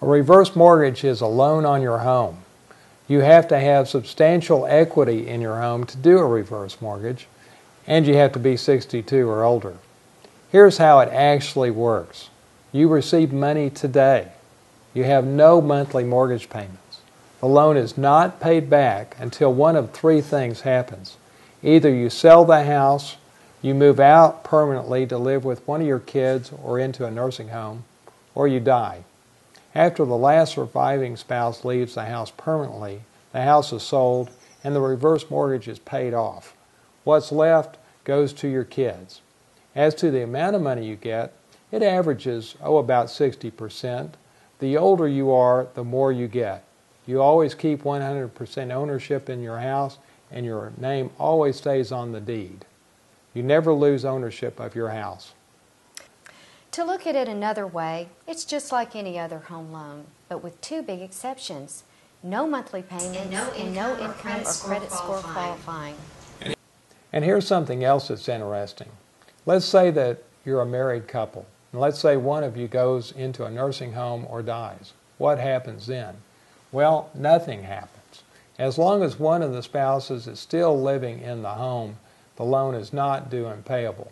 A reverse mortgage is a loan on your home. You have to have substantial equity in your home to do a reverse mortgage, and you have to be 62 or older. Here's how it actually works. You receive money today. You have no monthly mortgage payments. The loan is not paid back until one of three things happens. Either you sell the house, you move out permanently to live with one of your kids or into a nursing home, or you die. After the last surviving spouse leaves the house permanently, the house is sold and the reverse mortgage is paid off. What's left goes to your kids. As to the amount of money you get, it averages, about 60%. The older you are, the more you get. You always keep 100% ownership in your house, and your name always stays on the deed. You never lose ownership of your house. To look at it another way, it's just like any other home loan, but with two big exceptions. No monthly payments and no income or credit score qualifying. And here's something else that's interesting. Let's say that you're a married couple, and let's say one of you goes into a nursing home or dies. What happens then? Well, nothing happens. As long as one of the spouses is still living in the home, the loan is not due and payable.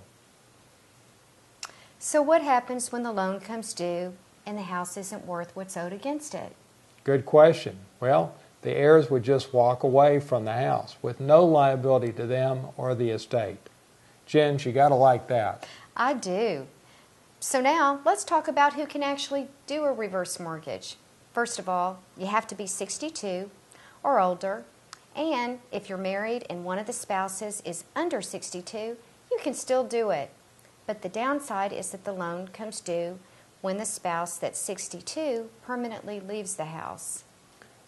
So what happens when the loan comes due and the house isn't worth what's owed against it? Good question. Well, the heirs would just walk away from the house with no liability to them or the estate. Jen, you got to like that. I do. So now let's talk about who can actually do a reverse mortgage. First of all, you have to be 62 or older, and if you're married and one of the spouses is under 62, you can still do it. But the downside is that the loan comes due when the spouse that's 62 permanently leaves the house.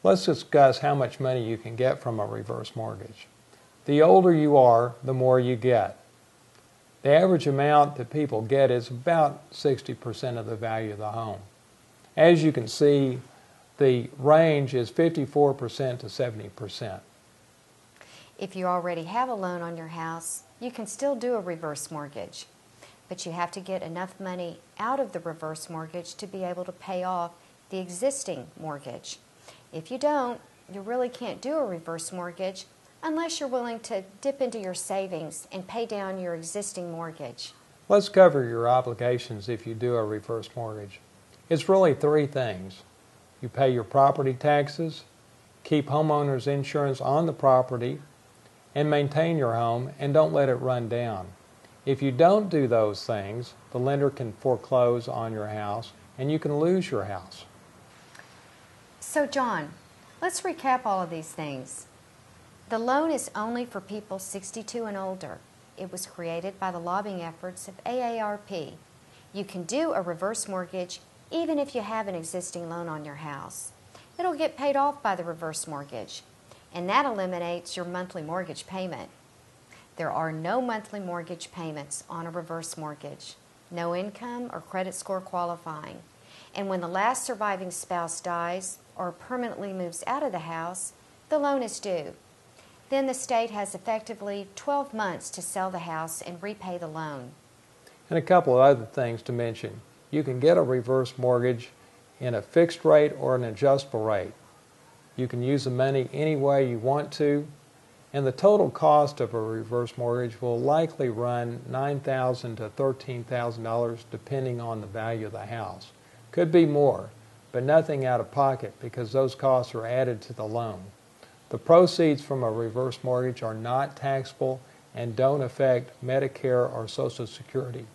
Let's discuss how much money you can get from a reverse mortgage. The older you are, the more you get. The average amount that people get is about 60% of the value of the home. As you can see, the range is 54% to 70%. If you already have a loan on your house, you can still do a reverse mortgage. But you have to get enough money out of the reverse mortgage to be able to pay off the existing mortgage. If you don't, you really can't do a reverse mortgage unless you're willing to dip into your savings and pay down your existing mortgage. Let's cover your obligations if you do a reverse mortgage. It's really three things. You pay your property taxes, keep homeowners insurance on the property, and maintain your home and don't let it run down. If you don't do those things, the lender can foreclose on your house and you can lose your house. So John, let's recap all of these things. The loan is only for people 62 and older. It was created by the lobbying efforts of AARP. You can do a reverse mortgage even if you have an existing loan on your house. It'll get paid off by the reverse mortgage, and that eliminates your monthly mortgage payment. There are no monthly mortgage payments on a reverse mortgage, no income or credit score qualifying. And when the last surviving spouse dies or permanently moves out of the house, the loan is due. Then the state has effectively 12 months to sell the house and repay the loan. And a couple of other things to mention. You can get a reverse mortgage in a fixed rate or an adjustable rate. You can use the money any way you want to, and the total cost of a reverse mortgage will likely run $9,000 to $13,000 depending on the value of the house. Could be more, but nothing out of pocket because those costs are added to the loan. The proceeds from a reverse mortgage are not taxable and don't affect Medicare or Social Security.